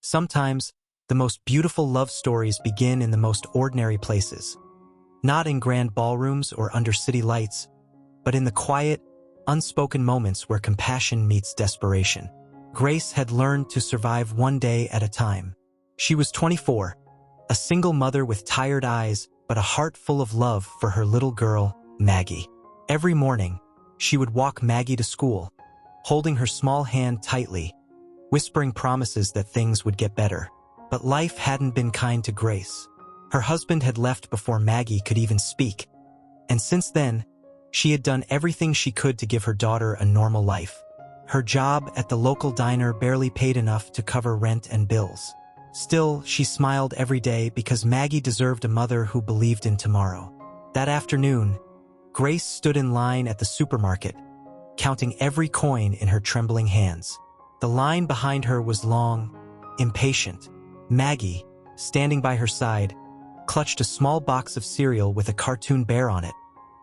Sometimes, the most beautiful love stories begin in the most ordinary places. Not in grand ballrooms or under city lights, but in the quiet, unspoken moments where compassion meets desperation. Grace had learned to survive one day at a time. She was 24, a single mother with tired eyes but a heart full of love for her little girl, Maggie. Every morning, she would walk Maggie to school, holding her small hand tightly, whispering promises that things would get better. But life hadn't been kind to Grace. Her husband had left before Maggie could even speak, and since then, she had done everything she could to give her daughter a normal life. Her job at the local diner barely paid enough to cover rent and bills. Still, she smiled every day because Maggie deserved a mother who believed in tomorrow. That afternoon, Grace stood in line at the supermarket, counting every coin in her trembling hands. The line behind her was long, impatient. Maggie, standing by her side, clutched a small box of cereal with a cartoon bear on it,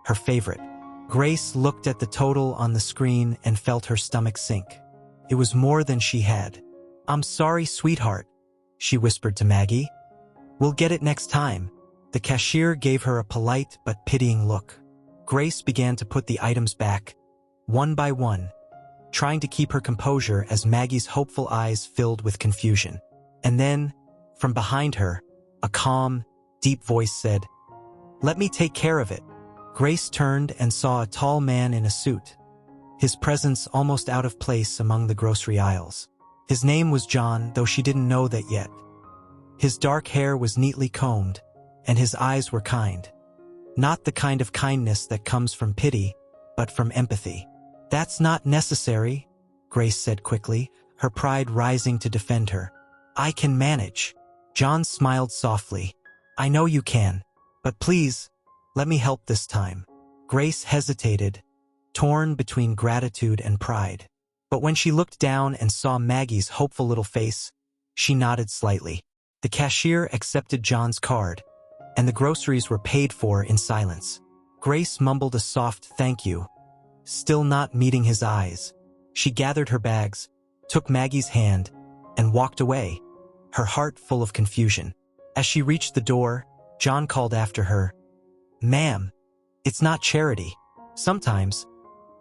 her favorite. Grace looked at the total on the screen and felt her stomach sink. It was more than she had. "I'm sorry, sweetheart," she whispered to Maggie. "We'll get it next time." The cashier gave her a polite but pitying look. Grace began to put the items back, one by one, trying to keep her composure as Maggie's hopeful eyes filled with confusion. And then, from behind her, a calm, deep voice said, "Let me take care of it." Grace turned and saw a tall man in a suit, his presence almost out of place among the grocery aisles. His name was John, though she didn't know that yet. His dark hair was neatly combed, and his eyes were kind. Not the kind of kindness that comes from pity, but from empathy. "That's not necessary," Grace said quickly, her pride rising to defend her. "I can manage." John smiled softly. "I know you can, but please, let me help this time." Grace hesitated, torn between gratitude and pride. But when she looked down and saw Maggie's hopeful little face, she nodded slightly. The cashier accepted John's card, and the groceries were paid for in silence. Grace mumbled a soft thank you, still not meeting his eyes. She gathered her bags, took Maggie's hand, and walked away, her heart full of confusion. As she reached the door, John called after her, "Ma'am, it's not charity. Sometimes,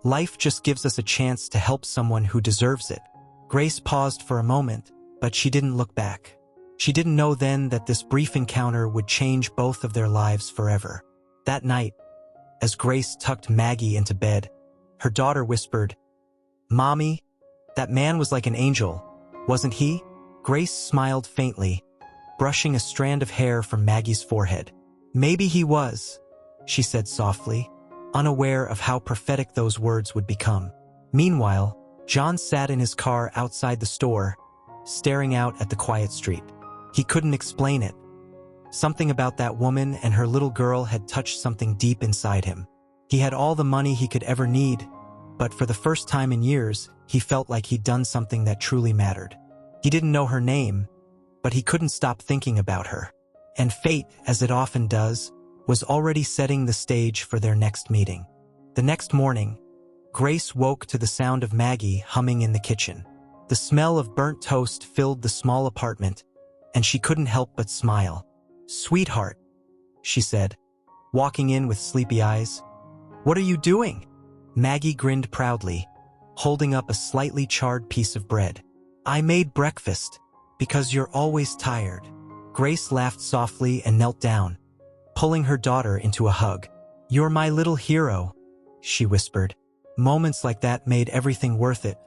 life just gives us a chance to help someone who deserves it." Grace paused for a moment, but she didn't look back. She didn't know then that this brief encounter would change both of their lives forever. That night, as Grace tucked Maggie into bed, her daughter whispered, "Mommy, that man was like an angel, wasn't he?" Grace smiled faintly, brushing a strand of hair from Maggie's forehead. "Maybe he was," she said softly, unaware of how prophetic those words would become. Meanwhile, John sat in his car outside the store, staring out at the quiet street. He couldn't explain it. Something about that woman and her little girl had touched something deep inside him. He had all the money he could ever need, but for the first time in years, he felt like he'd done something that truly mattered. He didn't know her name, but he couldn't stop thinking about her. And fate, as it often does, was already setting the stage for their next meeting. The next morning, Grace woke to the sound of Maggie humming in the kitchen. The smell of burnt toast filled the small apartment, and she couldn't help but smile. "Sweetheart," she said, walking in with sleepy eyes. "What are you doing?" Maggie grinned proudly, holding up a slightly charred piece of bread. "I made breakfast, because you're always tired." Grace laughed softly and knelt down, pulling her daughter into a hug. "You're my little hero," she whispered. Moments like that made everything worth it.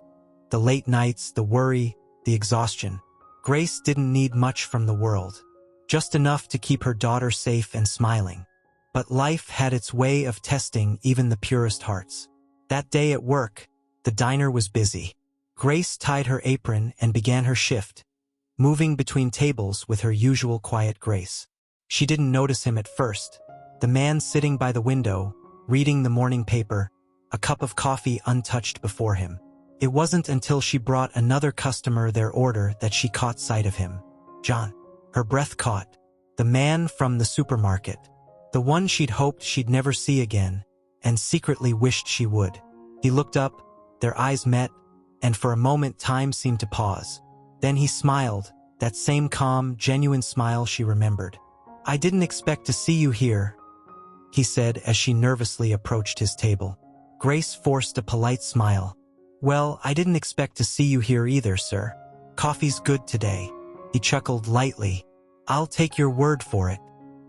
The late nights, the worry, the exhaustion. Grace didn't need much from the world, just enough to keep her daughter safe and smiling. But life had its way of testing even the purest hearts. That day at work, the diner was busy. Grace tied her apron and began her shift, moving between tables with her usual quiet grace. She didn't notice him at first, the man sitting by the window, reading the morning paper, a cup of coffee untouched before him. It wasn't until she brought another customer their order that she caught sight of him. John. Her breath caught. The man from the supermarket. The one she'd hoped she'd never see again, and secretly wished she would. He looked up, their eyes met, and for a moment time seemed to pause. Then he smiled, that same calm, genuine smile she remembered. "I didn't expect to see you here," he said as she nervously approached his table. Grace forced a polite smile. "Well, I didn't expect to see you here either, sir. Coffee's good today." He chuckled lightly. "I'll take your word for it."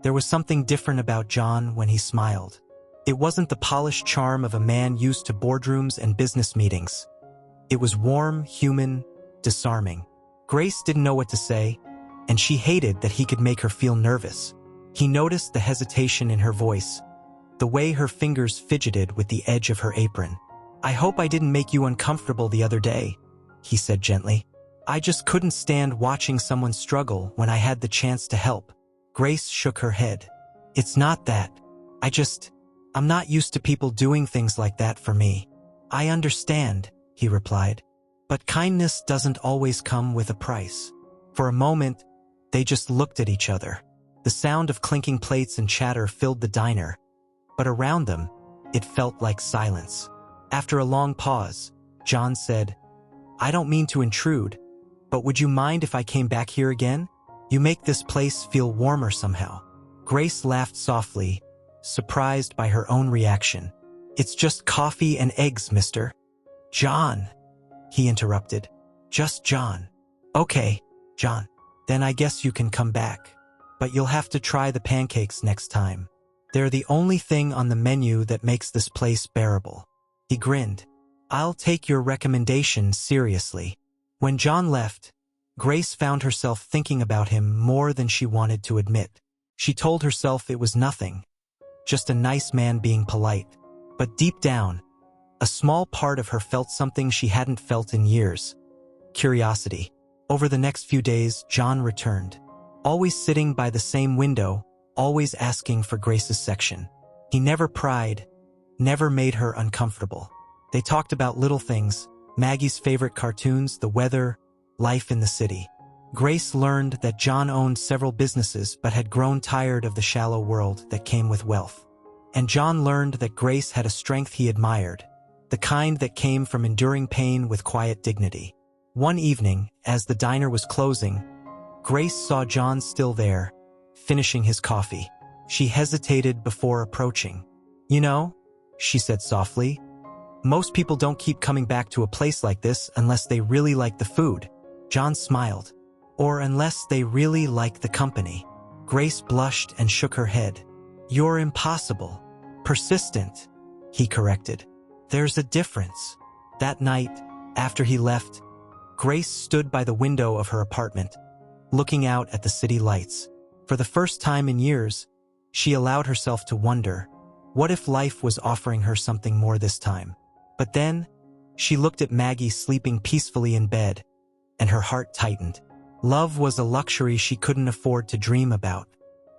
There was something different about John when he smiled. It wasn't the polished charm of a man used to boardrooms and business meetings. It was warm, human, disarming. Grace didn't know what to say, and she hated that he could make her feel nervous. He noticed the hesitation in her voice, the way her fingers fidgeted with the edge of her apron. "I hope I didn't make you uncomfortable the other day," he said gently. "I just couldn't stand watching someone struggle when I had the chance to help." Grace shook her head. "It's not that. I'm not used to people doing things like that for me." "I understand," he replied. "But kindness doesn't always come with a price." For a moment, they just looked at each other. The sound of clinking plates and chatter filled the diner, but around them, it felt like silence. After a long pause, John said, "I don't mean to intrude, but would you mind if I came back here again? You make this place feel warmer somehow." Grace laughed softly, surprised by her own reaction. "It's just coffee and eggs, mister." "John," he interrupted. "Just John." "Okay, John. Then I guess you can come back. But you'll have to try the pancakes next time. They're the only thing on the menu that makes this place bearable." He grinned. "I'll take your recommendation seriously." When John left, Grace found herself thinking about him more than she wanted to admit. She told herself it was nothing, just a nice man being polite. But deep down, a small part of her felt something she hadn't felt in years: curiosity. Over the next few days, John returned, always sitting by the same window, always asking for Grace's section. He never pried, never made her uncomfortable. They talked about little things: Maggie's favorite cartoons, the weather, life in the city. Grace learned that John owned several businesses but had grown tired of the shallow world that came with wealth. And John learned that Grace had a strength he admired, the kind that came from enduring pain with quiet dignity. One evening, as the diner was closing, Grace saw John still there, finishing his coffee. She hesitated before approaching. "You know," she said softly, "most people don't keep coming back to a place like this unless they really like the food." John smiled. "Or unless they really like the company." Grace blushed and shook her head. "You're impossible. Persistent," he corrected. "There's a difference." That night, after he left, Grace stood by the window of her apartment, looking out at the city lights. For the first time in years, she allowed herself to wonder, what if life was offering her something more this time? But then, she looked at Maggie sleeping peacefully in bed, and her heart tightened. Love was a luxury she couldn't afford to dream about,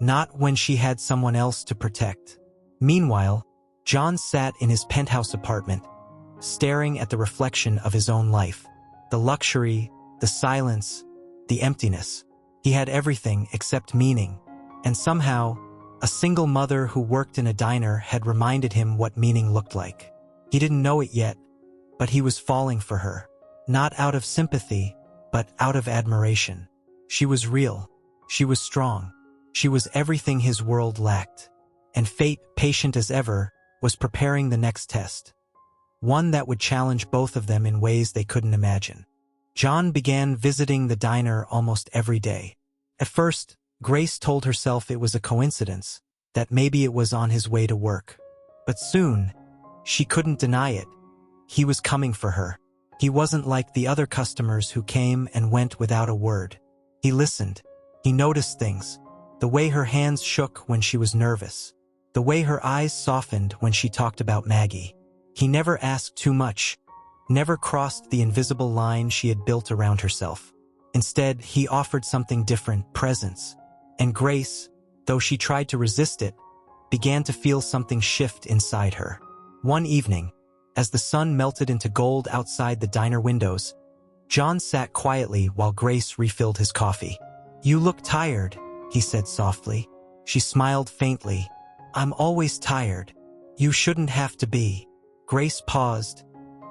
not when she had someone else to protect. Meanwhile, John sat in his penthouse apartment, staring at the reflection of his own life. The luxury, the silence, the emptiness. He had everything except meaning, and somehow, a single mother who worked in a diner had reminded him what meaning looked like. He didn't know it yet, but he was falling for her. Not out of sympathy, but out of admiration. She was real. She was strong. She was everything his world lacked. And fate, patient as ever, was preparing the next test. One that would challenge both of them in ways they couldn't imagine. John began visiting the diner almost every day. At first, Grace told herself it was a coincidence, that maybe it was on his way to work. But soon, she couldn't deny it. He was coming for her. He wasn't like the other customers who came and went without a word. He listened. He noticed things. The way her hands shook when she was nervous. The way her eyes softened when she talked about Maggie. He never asked too much, never crossed the invisible line she had built around herself. Instead, he offered something different: presence. And Grace, though she tried to resist it, began to feel something shift inside her. One evening, as the sun melted into gold outside the diner windows, John sat quietly while Grace refilled his coffee. "You look tired," he said softly. She smiled faintly. "I'm always tired. You shouldn't have to be." Grace paused,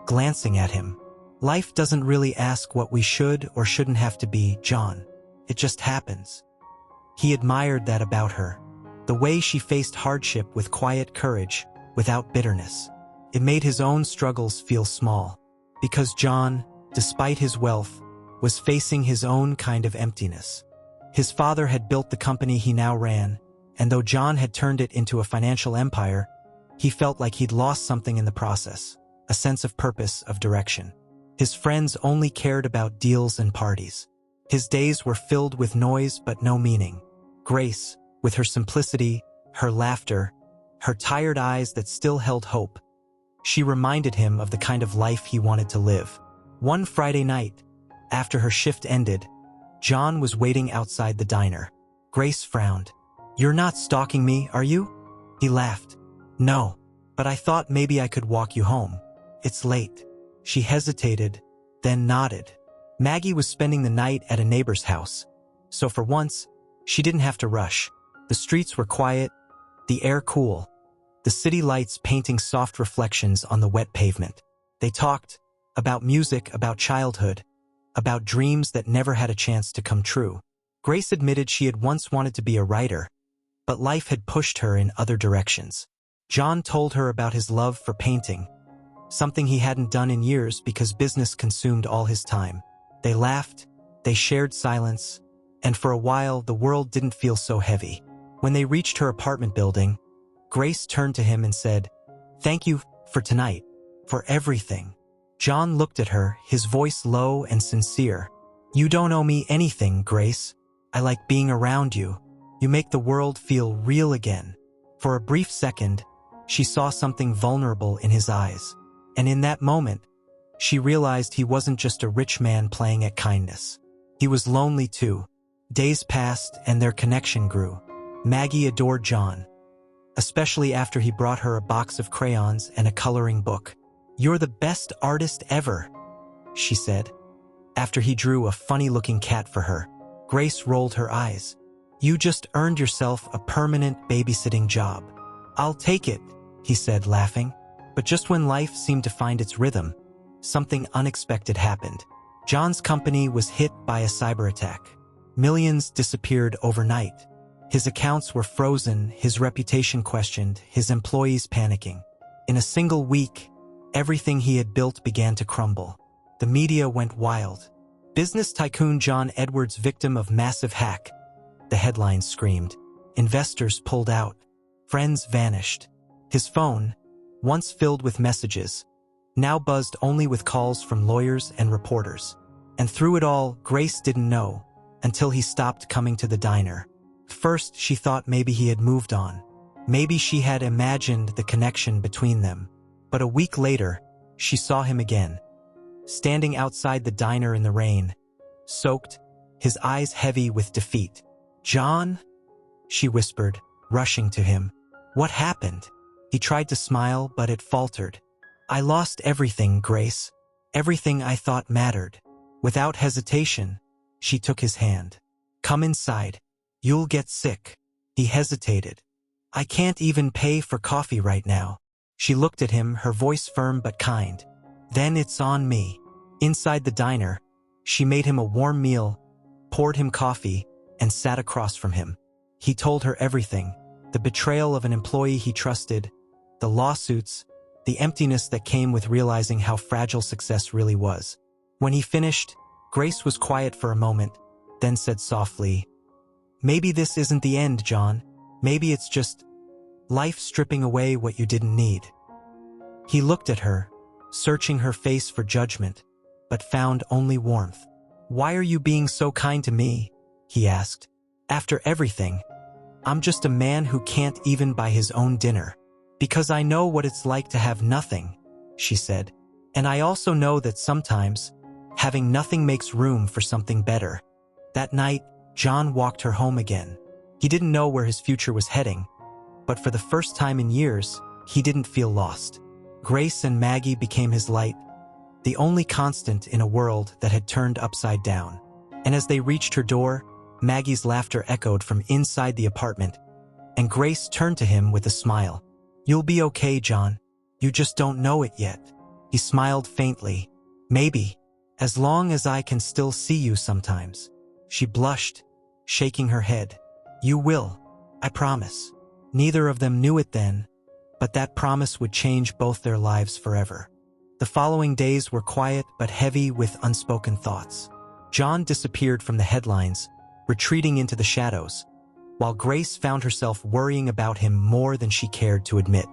glancing at him. "Life doesn't really ask what we should or shouldn't have to be, John. It just happens. He admired that about her. The way she faced hardship with quiet courage, without bitterness. It made his own struggles feel small. Because John, despite his wealth, was facing his own kind of emptiness. His father had built the company he now ran, and though John had turned it into a financial empire, he felt like he'd lost something in the process, a sense of purpose, of direction. His friends only cared about deals and parties. His days were filled with noise but no meaning. Grace, with her simplicity, her laughter, her tired eyes that still held hope, she reminded him of the kind of life he wanted to live. One Friday night, after her shift ended, John was waiting outside the diner. Grace frowned. "You're not stalking me, are you?" He laughed. "No, but I thought maybe I could walk you home. It's late." She hesitated, then nodded. Maggie was spending the night at a neighbor's house, so for once, she didn't have to rush. The streets were quiet, the air cool, the city lights painting soft reflections on the wet pavement. They talked about music, about childhood, about dreams that never had a chance to come true. Grace admitted she had once wanted to be a writer, but life had pushed her in other directions. John told her about his love for painting, something he hadn't done in years because business consumed all his time. They laughed, they shared silence, and for a while the world didn't feel so heavy. When they reached her apartment building, Grace turned to him and said, "Thank you for tonight, for everything." John looked at her, his voice low and sincere. "You don't owe me anything, Grace. I like being around you. You make the world feel real again." For a brief second, she saw something vulnerable in his eyes. And in that moment, she realized he wasn't just a rich man playing at kindness. He was lonely too. Days passed and their connection grew. Maggie adored John, especially after he brought her a box of crayons and a coloring book. "You're the best artist ever," she said, after he drew a funny-looking cat for her. Grace rolled her eyes. "You just earned yourself a permanent babysitting job." "I'll take it," he said, laughing. But just when life seemed to find its rhythm, something unexpected happened. John's company was hit by a cyber attack. Millions disappeared overnight. His accounts were frozen, his reputation questioned, his employees panicking. In a single week, everything he had built began to crumble. The media went wild. "Business tycoon John Edwards victim of massive hack," the headlines screamed. Investors pulled out. Friends vanished. His phone, once filled with messages, now buzzed only with calls from lawyers and reporters. And through it all, Grace didn't know, until he stopped coming to the diner. First, she thought maybe he had moved on. Maybe she had imagined the connection between them. But a week later, she saw him again, standing outside the diner in the rain, soaked, his eyes heavy with defeat. "John?" she whispered, rushing to him. "What happened?" He tried to smile, but it faltered. "I lost everything, Grace. Everything I thought mattered." Without hesitation, she took his hand. "Come inside. You'll get sick." He hesitated. "I can't even pay for coffee right now." She looked at him, her voice firm but kind. "Then it's on me." Inside the diner, she made him a warm meal, poured him coffee, and sat across from him. He told her everything: the betrayal of an employee he trusted, the lawsuits, the emptiness that came with realizing how fragile success really was. When he finished, Grace was quiet for a moment, then said softly, "Maybe this isn't the end, John. Maybe it's just life stripping away what you didn't need." He looked at her, searching her face for judgment, but found only warmth. "Why are you being so kind to me?" he asked. "After everything, I'm just a man who can't even buy his own dinner." "Because I know what it's like to have nothing," she said. "And I also know that sometimes, having nothing makes room for something better." That night, John walked her home again. He didn't know where his future was heading, but for the first time in years, he didn't feel lost. Grace and Maggie became his light, the only constant in a world that had turned upside down. And as they reached her door, Maggie's laughter echoed from inside the apartment, and Grace turned to him with a smile. "You'll be okay, John. You just don't know it yet." He smiled faintly. "Maybe, as long as I can still see you sometimes." She blushed, shaking her head. You will, I promise. Neither of them knew it then, but that promise would change both their lives forever. The following days were quiet but heavy with unspoken thoughts. John disappeared from the headlines, retreating into the shadows, while Grace found herself worrying about him more than she cared to admit.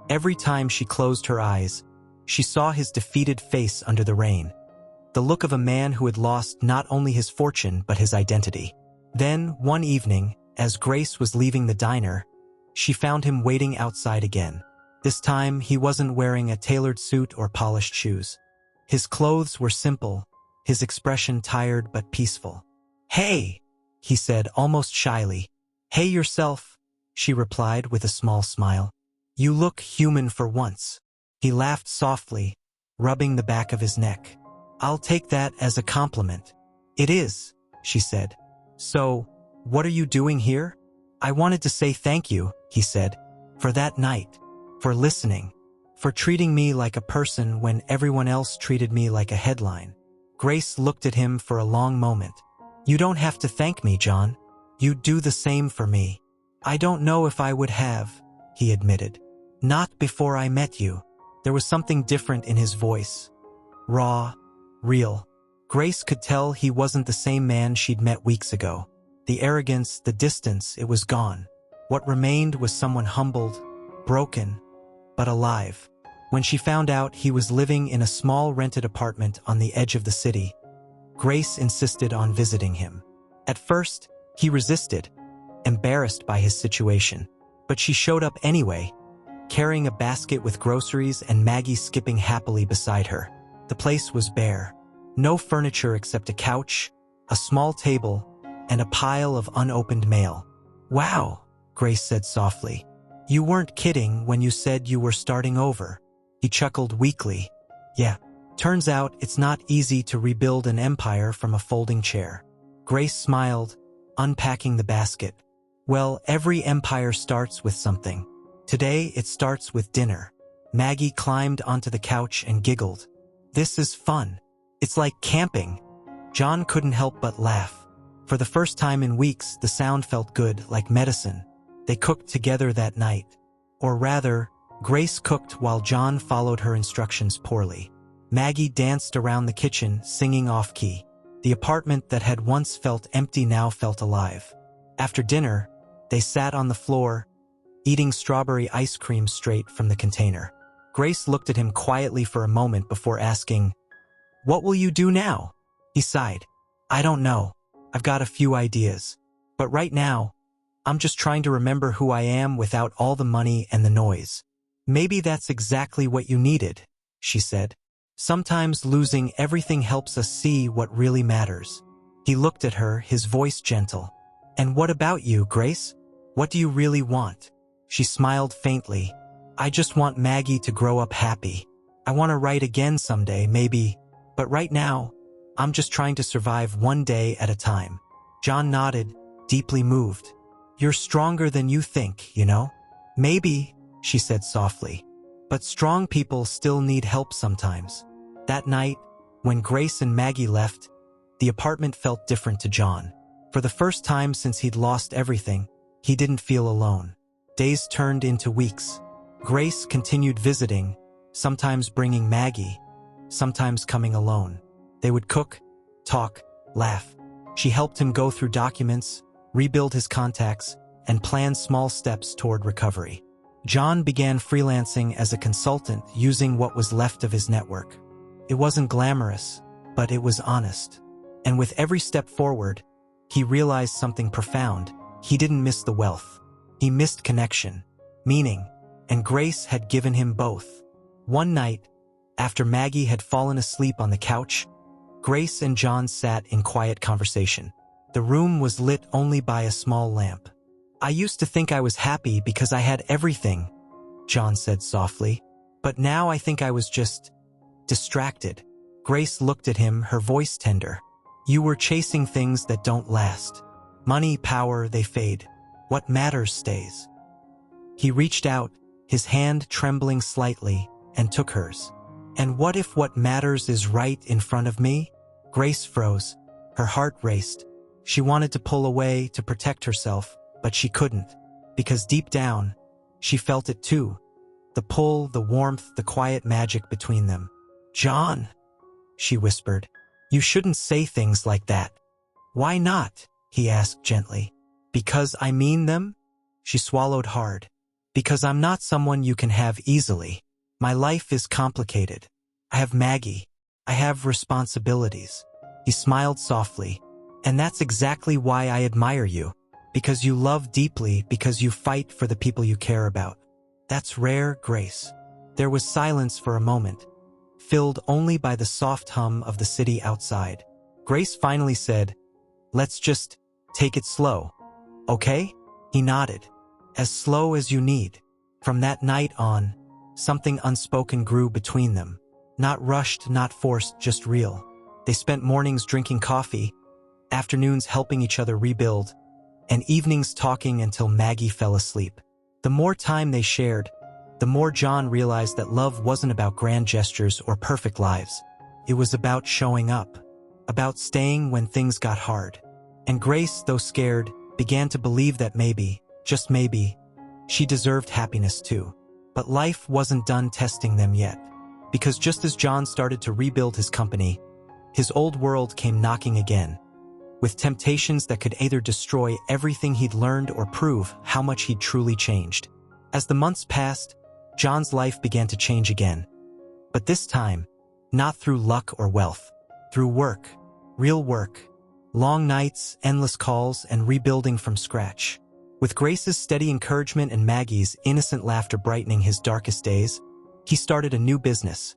Every time she closed her eyes, she saw his defeated face under the rain, the look of a man who had lost not only his fortune but his identity. Then, one evening, as Grace was leaving the diner, she found him waiting outside again. This time, he wasn't wearing a tailored suit or polished shoes. His clothes were simple, his expression tired but peaceful. "Hey," he said almost shyly. "Hey yourself," she replied with a small smile. "You look human for once." He laughed softly, rubbing the back of his neck. "I'll take that as a compliment." "It is," she said. "So, what are you doing here?" "I wanted to say thank you," he said, "for that night, for listening, for treating me like a person when everyone else treated me like a headline." Grace looked at him for a long moment. "You don't have to thank me, John. You do the same for me." "I don't know if I would have," he admitted. "Not before I met you." There was something different in his voice. Raw, real. Grace could tell he wasn't the same man she'd met weeks ago. The arrogance, the distance, it was gone. What remained was someone humbled, broken, but alive. When she found out he was living in a small rented apartment on the edge of the city, Grace insisted on visiting him. At first, he resisted, embarrassed by his situation. But she showed up anyway, carrying a basket with groceries and Maggie skipping happily beside her. The place was bare. No furniture except a couch, a small table, and a pile of unopened mail. "Wow," Grace said softly. "You weren't kidding when you said you were starting over." He chuckled weakly. "Yeah, turns out it's not easy to rebuild an empire from a folding chair." Grace smiled, unpacking the basket. "Well, every empire starts with something. Today it starts with dinner." Maggie climbed onto the couch and giggled. "This is fun. It's like camping." John couldn't help but laugh. For the first time in weeks, the sound felt good, like medicine. They cooked together that night. Or rather, Grace cooked while John followed her instructions poorly. Maggie danced around the kitchen, singing off-key. The apartment that had once felt empty now felt alive. After dinner, they sat on the floor, eating strawberry ice cream straight from the container. Grace looked at him quietly for a moment before asking, "What will you do now?" He sighed. "I don't know. I've got a few ideas. But right now, I'm just trying to remember who I am without all the money and the noise." "Maybe that's exactly what you needed," she said. "Sometimes losing everything helps us see what really matters." He looked at her, his voice gentle. "And what about you, Grace? What do you really want?" She smiled faintly. "I just want Maggie to grow up happy. I want to write again someday, maybe. But right now, I'm just trying to survive one day at a time." John nodded, deeply moved. "You're stronger than you think, you know?" "Maybe," she said softly. "But strong people still need help sometimes." That night, when Grace and Maggie left, the apartment felt different to John. For the first time since he'd lost everything, he didn't feel alone. Days turned into weeks. Grace continued visiting, sometimes bringing Maggie, sometimes coming alone. They would cook, talk, laugh. She helped him go through documents, rebuild his contacts, and plan small steps toward recovery. John began freelancing as a consultant using what was left of his network. It wasn't glamorous, but it was honest. And with every step forward, he realized something profound. He didn't miss the wealth. He missed connection, meaning, and Grace had given him both. One night, after Maggie had fallen asleep on the couch, Grace and John sat in quiet conversation. The room was lit only by a small lamp. "I used to think I was happy because I had everything," John said softly. "But now I think I was just distracted." Grace looked at him, her voice tender. "You were chasing things that don't last. Money, power, they fade. What matters stays." He reached out, his hand trembling slightly, and took hers. "And what if what matters is right in front of me?" Grace froze. Her heart raced. She wanted to pull away to protect herself, but she couldn't, because deep down, she felt it too. The pull, the warmth, the quiet magic between them. "John," she whispered, "you shouldn't say things like that." "Why not?" he asked gently. "Because I mean them?" She swallowed hard. "Because I'm not someone you can have easily. My life is complicated. I have Maggie. I have responsibilities." He smiled softly. "And that's exactly why I admire you. Because you love deeply, because you fight for the people you care about. That's rare, Grace." There was silence for a moment, filled only by the soft hum of the city outside. Grace finally said, "Let's just take it slow, okay?" He nodded. "As slow as you need." From that night on, something unspoken grew between them. Not rushed, not forced, just real. They spent mornings drinking coffee, afternoons helping each other rebuild, and evenings talking until Maggie fell asleep. The more time they shared, the more John realized that love wasn't about grand gestures or perfect lives. It was about showing up, about staying when things got hard. And Grace, though scared, began to believe that maybe, just maybe, she deserved happiness too. But life wasn't done testing them yet, because just as John started to rebuild his company, his old world came knocking again, with temptations that could either destroy everything he'd learned or prove how much he'd truly changed. As the months passed, John's life began to change again. But this time, not through luck or wealth, through work, real work, long nights, endless calls, and rebuilding from scratch. With Grace's steady encouragement and Maggie's innocent laughter brightening his darkest days, he started a new business,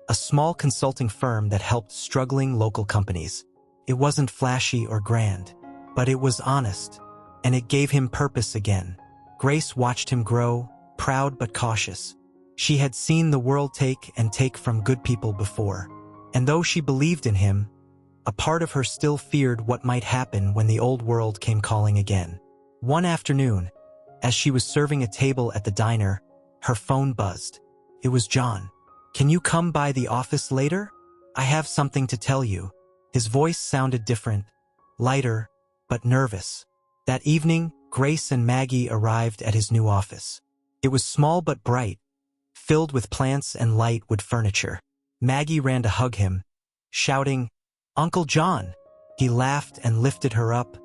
a small consulting firm that helped struggling local companies. It wasn't flashy or grand, but it was honest, and it gave him purpose again. Grace watched him grow, proud but cautious. She had seen the world take from good people before, and though she believed in him, a part of her still feared what might happen when the old world came calling again. One afternoon, as she was serving a table at the diner, her phone buzzed. It was John. "Can you come by the office later? I have something to tell you." His voice sounded different, lighter, but nervous. That evening, Grace and Maggie arrived at his new office. It was small but bright, filled with plants and light wood furniture. Maggie ran to hug him, shouting, "Uncle John!" He laughed and lifted her up,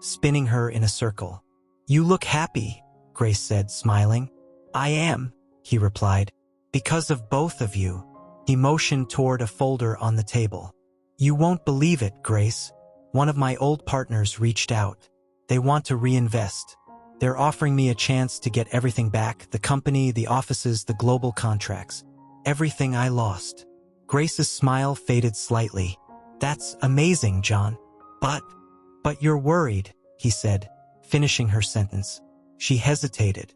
spinning her in a circle. "You look happy," Grace said, smiling. "I am," he replied. "Because of both of you." He motioned toward a folder on the table. "You won't believe it, Grace. One of my old partners reached out. They want to reinvest. They're offering me a chance to get everything back, the company, the offices, the global contracts. Everything I lost." Grace's smile faded slightly. "That's amazing, John. But you're worried," he said, finishing her sentence. She hesitated.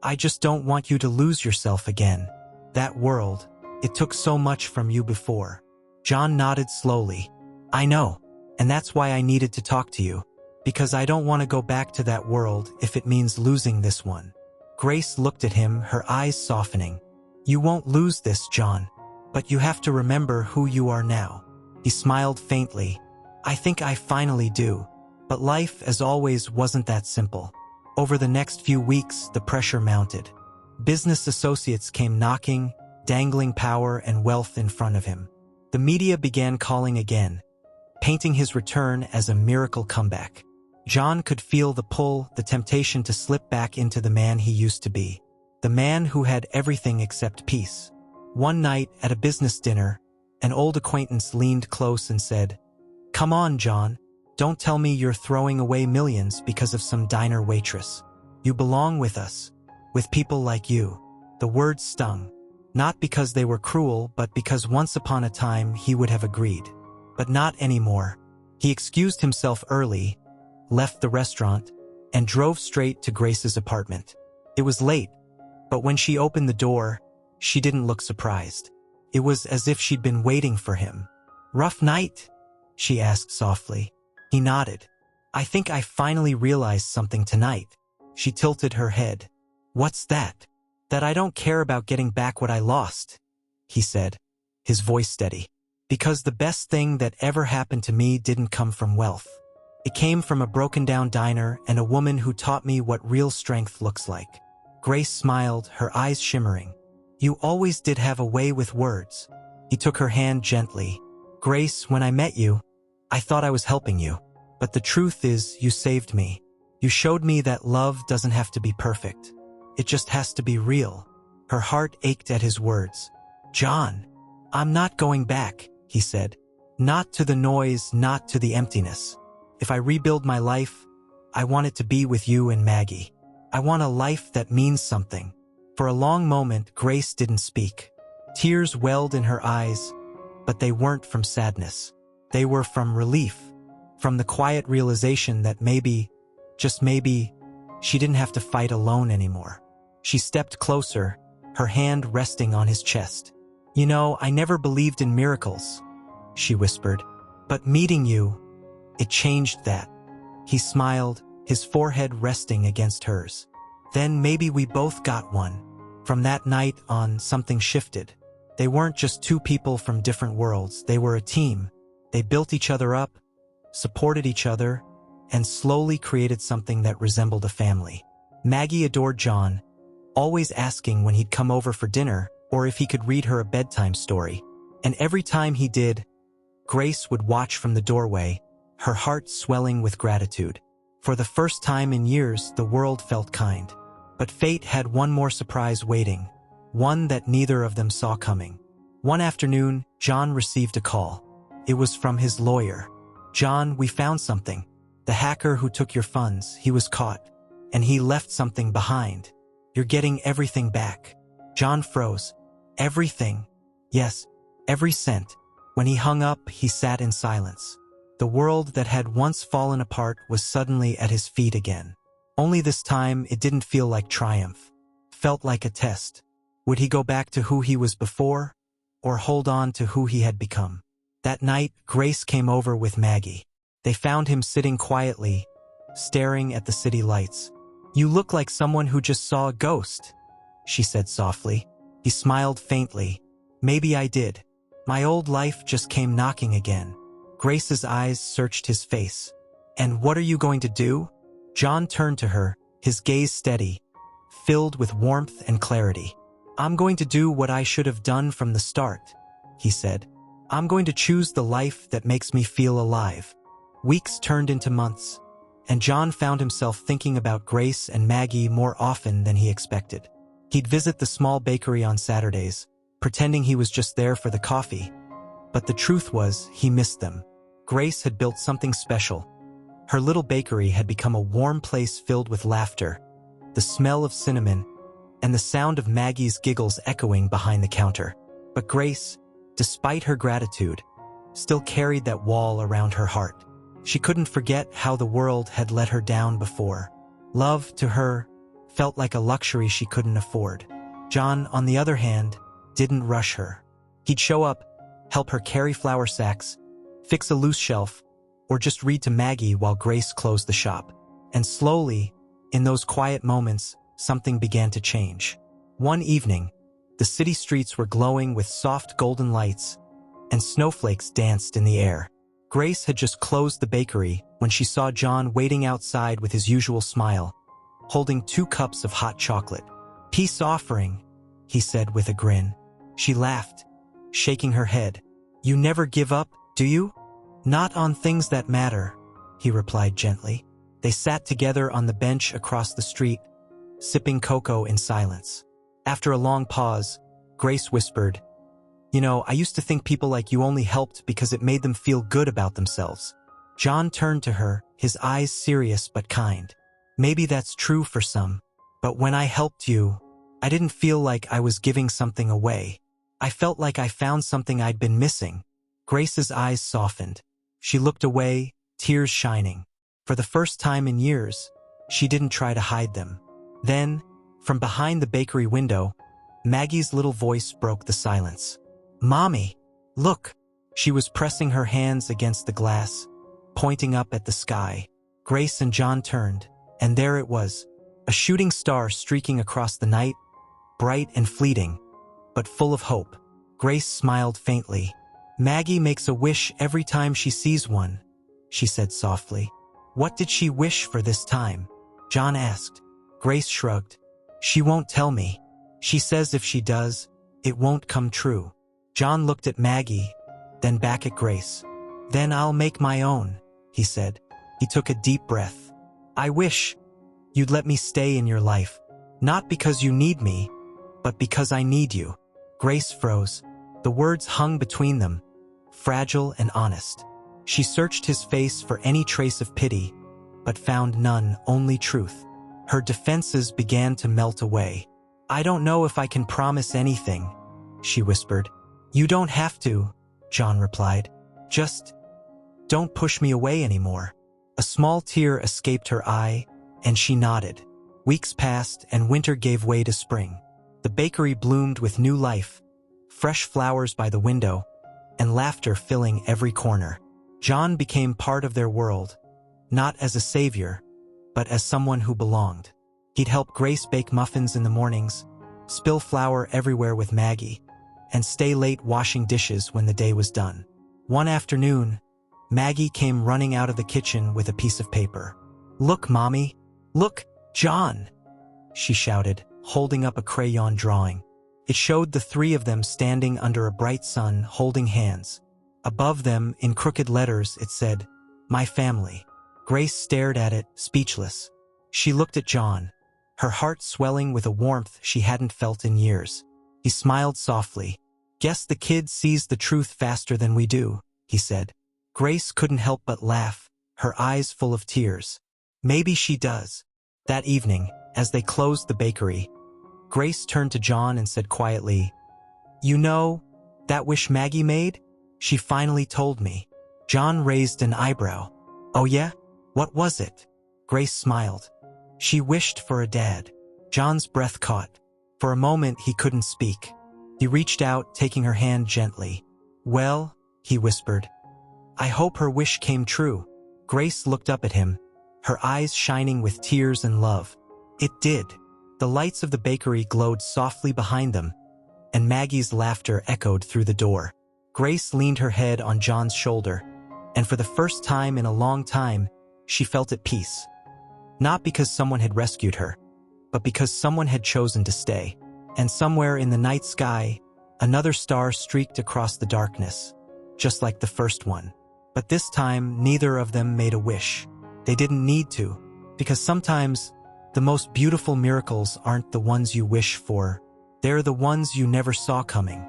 "I just don't want you to lose yourself again. That world, it took so much from you before." John nodded slowly. "I know, and that's why I needed to talk to you. Because I don't want to go back to that world if it means losing this one." Grace looked at him, her eyes softening. "You won't lose this, John. But you have to remember who you are now." He smiled faintly. "I think I finally do." But life, as always, wasn't that simple. Over the next few weeks, the pressure mounted. Business associates came knocking, dangling power and wealth in front of him. The media began calling again, painting his return as a miracle comeback. John could feel the pull, the temptation to slip back into the man he used to be. The man who had everything except peace. One night, at a business dinner, an old acquaintance leaned close and said, "Come on, John. Don't tell me you're throwing away millions because of some diner waitress. You belong with us, with people like you." The words stung, not because they were cruel, but because once upon a time he would have agreed. But not anymore. He excused himself early, left the restaurant, and drove straight to Grace's apartment. It was late, but when she opened the door, she didn't look surprised. It was as if she'd been waiting for him. "Rough night?" she asked softly. He nodded. "I think I finally realized something tonight." She tilted her head. "What's that?" "That I don't care about getting back what I lost," he said, his voice steady. "Because the best thing that ever happened to me didn't come from wealth. It came from a broken-down diner and a woman who taught me what real strength looks like. Grace smiled, her eyes shimmering. You always did have a way with words. He took her hand gently. Grace, when I met you, I thought I was helping you. But the truth is, you saved me. You showed me that love doesn't have to be perfect. It just has to be real. Her heart ached at his words. John, I'm not going back, he said. Not to the noise, not to the emptiness. If I rebuild my life, I want it to be with you and Maggie. I want a life that means something. For a long moment, Grace didn't speak. Tears welled in her eyes, but they weren't from sadness. They were from relief, from the quiet realization that maybe, just maybe, she didn't have to fight alone anymore. She stepped closer, her hand resting on his chest. You know, I never believed in miracles, she whispered. But meeting you, it changed that. He smiled, his forehead resting against hers. Then maybe we both got one. From that night on, something shifted. They weren't just two people from different worlds, they were a team. They built each other up, supported each other, and slowly created something that resembled a family. Maggie adored John, always asking when he'd come over for dinner or if he could read her a bedtime story. And every time he did, Grace would watch from the doorway, her heart swelling with gratitude. For the first time in years, the world felt kind. But fate had one more surprise waiting, one that neither of them saw coming. One afternoon, John received a call. It was from his lawyer. John, we found something. The hacker who took your funds, he was caught. And he left something behind. You're getting everything back. John froze. Everything. Yes, every cent. When he hung up, he sat in silence. The world that had once fallen apart was suddenly at his feet again. Only this time, it didn't feel like triumph. Felt like a test. Would he go back to who he was before, or hold on to who he had become? That night, Grace came over with Maggie. They found him sitting quietly, staring at the city lights. You look like someone who just saw a ghost, she said softly. He smiled faintly. Maybe I did. My old life just came knocking again. Grace's eyes searched his face. And what are you going to do? John turned to her, his gaze steady, filled with warmth and clarity. I'm going to do what I should have done from the start, he said. I'm going to choose the life that makes me feel alive. Weeks turned into months, and John found himself thinking about Grace and Maggie more often than he expected. He'd visit the small bakery on Saturdays, pretending he was just there for the coffee. But the truth was, he missed them. Grace had built something special. Her little bakery had become a warm place filled with laughter, the smell of cinnamon, and the sound of Maggie's giggles echoing behind the counter. But Grace, despite her gratitude, still carried that wall around her heart. She couldn't forget how the world had let her down before. Love, to her, felt like a luxury she couldn't afford. John, on the other hand, didn't rush her. He'd show up, help her carry flour sacks, fix a loose shelf, or just read to Maggie while Grace closed the shop. And slowly, in those quiet moments, something began to change. One evening, the city streets were glowing with soft golden lights, and snowflakes danced in the air. Grace had just closed the bakery when she saw John waiting outside with his usual smile, holding 2 cups of hot chocolate. Peace offering, he said with a grin. She laughed, shaking her head. You never give up, do you? Not on things that matter, he replied gently. They sat together on the bench across the street, sipping cocoa in silence. After a long pause, Grace whispered, You know, I used to think people like you only helped because it made them feel good about themselves. John turned to her, his eyes serious but kind. Maybe that's true for some, but when I helped you, I didn't feel like I was giving something away. I felt like I found something I'd been missing. Grace's eyes softened. She looked away, tears shining. For the first time in years, she didn't try to hide them. Then, from behind the bakery window, Maggie's little voice broke the silence. Mommy, look! She was pressing her hands against the glass, pointing up at the sky. Grace and John turned, and there it was, a shooting star streaking across the night, bright and fleeting, but full of hope. Grace smiled faintly. Maggie makes a wish every time she sees one, she said softly. What did she wish for this time? John asked. Grace shrugged. She won't tell me. She says if she does, it won't come true. John looked at Maggie, then back at Grace. Then I'll make my own, he said. He took a deep breath. I wish you'd let me stay in your life. Not because you need me, but because I need you. Grace froze. The words hung between them, fragile and honest. She searched his face for any trace of pity, but found none, only truth. Her defenses began to melt away. I don't know if I can promise anything, she whispered. You don't have to, John replied. Just don't push me away anymore. A small tear escaped her eye, and she nodded. Weeks passed, and winter gave way to spring. The bakery bloomed with new life, fresh flowers by the window, and laughter filling every corner. John became part of their world, not as a savior, but as someone who belonged. He'd help Grace bake muffins in the mornings, spill flour everywhere with Maggie, and stay late washing dishes when the day was done. One afternoon, Maggie came running out of the kitchen with a piece of paper. Look, Mommy! Look, John! She shouted, holding up a crayon drawing. It showed the three of them standing under a bright sun, holding hands. Above them, in crooked letters, it said, My family. Grace stared at it, speechless. She looked at John, her heart swelling with a warmth she hadn't felt in years. He smiled softly. Guess the kid sees the truth faster than we do, he said. Grace couldn't help but laugh, her eyes full of tears. Maybe she does. That evening, as they closed the bakery, Grace turned to John and said quietly, You know, that wish Maggie made? She finally told me. John raised an eyebrow. Oh yeah? What was it? Grace smiled. She wished for a dad. John's breath caught. For a moment he couldn't speak. He reached out, taking her hand gently. Well, he whispered, I hope her wish came true. Grace looked up at him, her eyes shining with tears and love. It did. The lights of the bakery glowed softly behind them, and Maggie's laughter echoed through the door. Grace leaned her head on John's shoulder, and for the first time in a long time, she felt at peace. Not because someone had rescued her, but because someone had chosen to stay. And somewhere in the night sky, another star streaked across the darkness, just like the first one. But this time, neither of them made a wish. They didn't need to, because sometimes the most beautiful miracles aren't the ones you wish for. They're the ones you never saw coming.